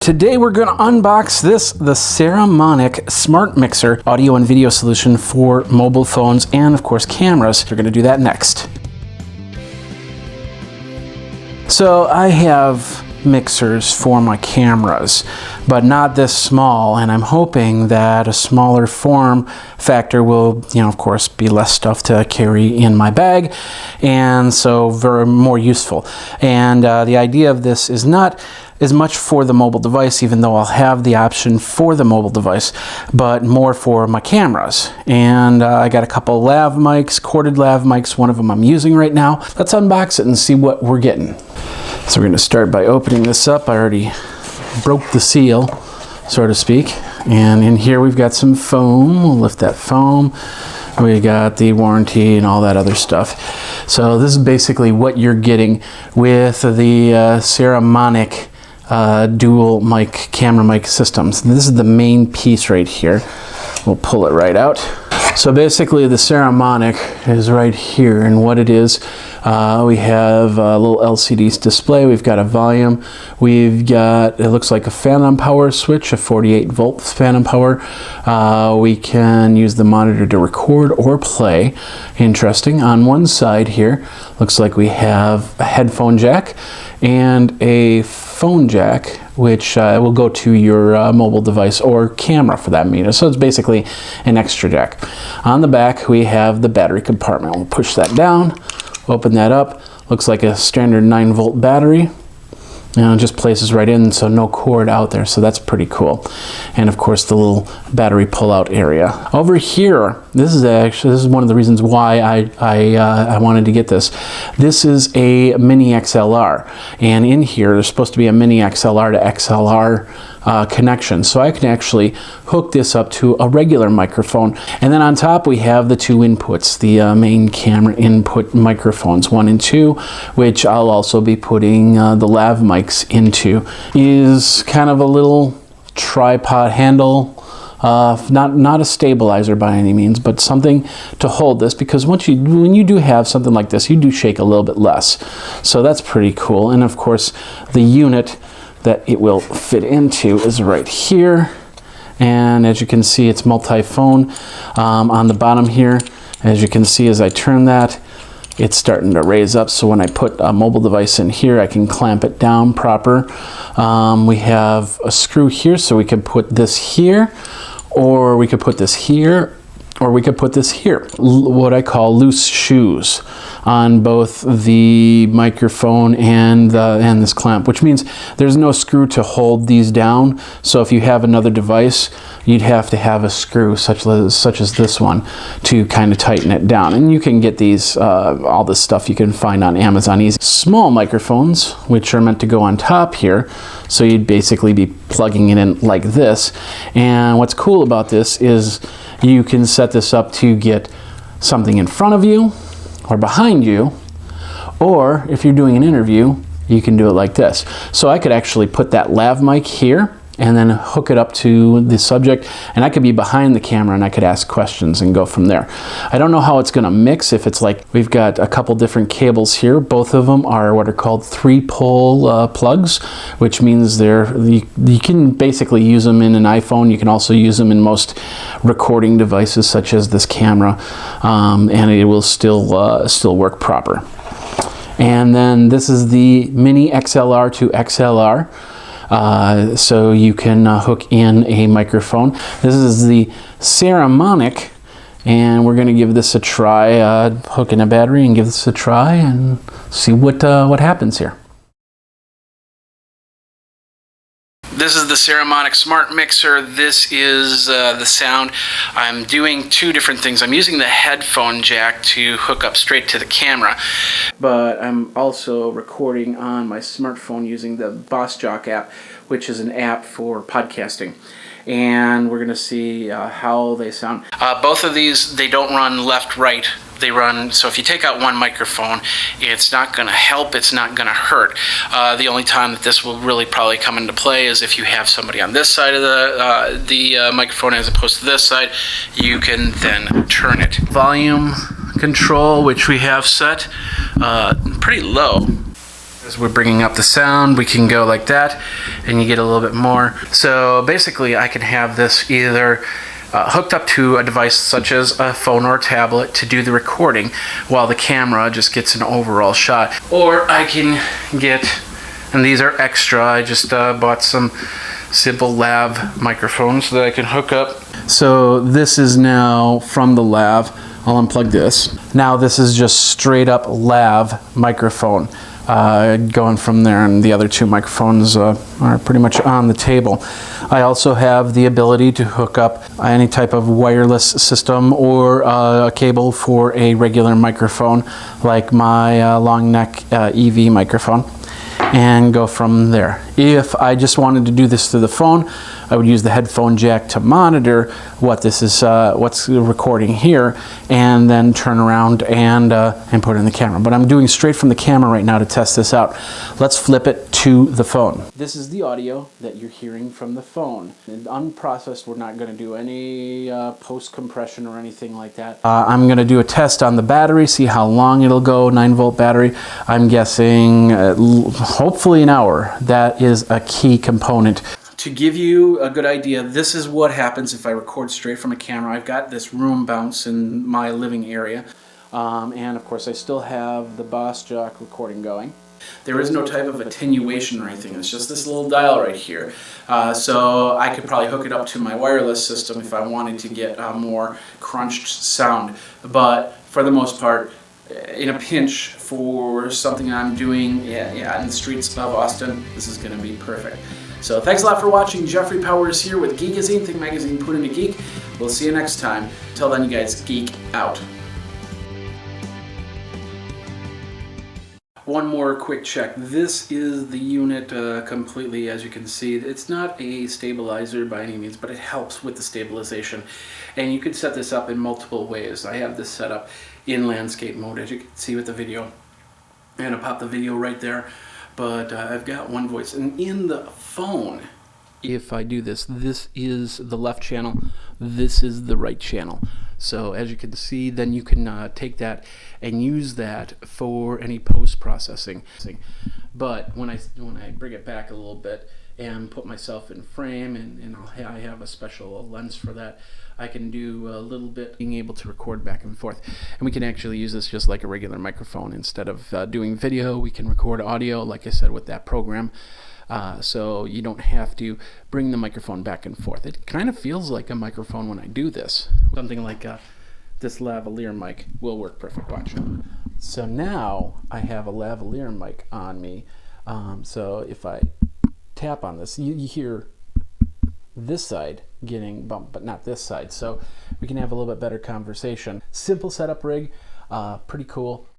Today we're going to unbox the Saramonic Smartmixer audio and video solution for mobile phones and of course cameras. We're going to do that next. So I have mixers for my cameras, but not this small, and I'm hoping that a smaller form factor will, of course, be less stuff to carry in my bag, and so very more useful. And the idea of this is not as much for the mobile device, even though I'll have the option for the mobile device, but more for my cameras. And I got a couple lav mics, corded lav mics, one of them I'm using right now. Let's unbox it and see what we're getting. So we're going to start by opening this up. I already broke the seal, so to speak. And in here we've got some foam. We'll lift that foam. We got the warranty and all that other stuff. So this is basically what you're getting with the Saramonic dual mic, camera mic systems. This is the main piece right here. We'll pull it right out. So basically the Saramonic is right here, and what it is, we have a little LCD display, we've got a volume, we've got, it looks like a phantom power switch, a 48 volt phantom power. We can use the monitor to record or play. Interesting. On one side here, looks like we have a headphone jack and a phone jack, which will go to your mobile device or camera for that matter. So it's basically an extra jack. On the back we have the battery compartment. We'll push that down, open that up. Looks like a standard 9-volt battery. And it just places right in, so no cord out there, so that's pretty cool. And of course the little battery pull-out area. Over here, this is one of the reasons why I wanted to get this. This is a mini XLR, and in here there's supposed to be a mini XLR to XLR connection, so I can actually hook this up to a regular microphone. And then on top we have the two inputs, the main camera input microphones 1 and 2, which I'll also be putting the lav mics into. Is kind of a little tripod handle, not a stabilizer by any means, but something to hold this, because when you do have something like this, you do shake a little bit less, so that's pretty cool. And of course the unit that it will fit into is right here, and as you can see it's multi-phone. On the bottom here, as you can see, as I turn that, it's starting to raise up, so when I put a mobile device in here I can clamp it down proper. We have a screw here, so we can put this here, or we could put this here, or we could put this here. What I call loose shoes on both the microphone and this clamp, which means there's no screw to hold these down. So if you have another device, you'd have to have a screw such as this one to kind of tighten it down. And you can get these, all this stuff you can find on Amazon easy. Small microphones, which are meant to go on top here. So you'd basically be plugging it in like this. And what's cool about this is you can set this up to get something in front of you or behind you, or if you're doing an interview, you can do it like this. So I could actually put that lav mic here and then hook it up to the subject, and I could be behind the camera and I could ask questions and go from there. I don't know how it's gonna mix, if it's like, we've got a couple different cables here. Both of them are what are called 3-pole plugs, which means you can basically use them in an iPhone. You can also use them in most recording devices such as this camera, and it will still work proper. And then this is the mini XLR to XLR. So you can hook in a microphone. This is the Saramonic, and we're going to give this a try, hook in a battery and give this a try and see what happens here. This is the Saramonic Smartmixer. This is the sound. I'm doing two different things. I'm using the headphone jack to hook up straight to the camera, but I'm also recording on my smartphone using the BossJock app, which is an app for podcasting. And we're going to see how they sound. Both of these, they don't run left-right. They run, so if you take out one microphone, it's not going to help, it's not going to hurt. The only time that this will really probably come into play is if you have somebody on this side of the microphone as opposed to this side. You can then turn it. Volume control, which we have set pretty low. As we're bringing up the sound, we can go like that, and you get a little bit more. So basically, I can have this either hooked up to a device such as a phone or a tablet to do the recording, while the camera just gets an overall shot. Or I can get, and these are extra, I just bought some simple lav microphones that I can hook up. So this is now from the lav. I'll unplug this. Now this is just straight up lav microphone. Going from there, and the other two microphones are pretty much on the table. I also have the ability to hook up any type of wireless system or a cable for a regular microphone, like my long neck EV microphone, and go from there. If I just wanted to do this through the phone, I would use the headphone jack to monitor what this is, what's recording here, and then turn around and put it in the camera. But I'm doing straight from the camera right now to test this out. Let's flip it to the phone. This is the audio that you're hearing from the phone. Unprocessed, we're not going to do any post compression or anything like that. I'm going to do a test on the battery, see how long it'll go. 9-volt battery. I'm guessing hopefully an hour. That is a key component. To give you a good idea, this is what happens if I record straight from a camera. I've got this room bounce in my living area, and of course I still have the Boss Jock recording going. There is no type of attenuation or anything, it's just this little dial right here. So I could probably hook it up to my wireless system if I wanted to get a more crunched sound. But for the most part, in a pinch for something I'm doing in the streets of Austin, this is going to be perfect. So thanks a lot for watching. Jeffrey Powers here with Geekazine, Think Magazine, Put Into Geek. We'll see you next time. Till then, you guys, geek out. One more quick check. This is the unit completely, as you can see. It's not a stabilizer by any means, but it helps with the stabilization. And you can set this up in multiple ways. I have this set up in landscape mode, as you can see with the video. I'm gonna pop the video right there. But I've got one voice, and in the phone, if I do this, this is the left channel, this is the right channel. So as you can see, then you can take that and use that for any post-processing. But when I bring it back a little bit and put myself in frame, and I have a special lens for that, I can do a little bit, being able to record back and forth. And we can actually use this just like a regular microphone. Instead of doing video, we can record audio, like I said, with that program. So you don't have to bring the microphone back and forth. It kind of feels like a microphone when I do this. Something like this lavalier mic will work perfect. Watch. So now I have a lavalier mic on me. So if I tap on this, you hear this side getting bumped, but not this side. So we can have a little bit better conversation. Simple setup rig, pretty cool.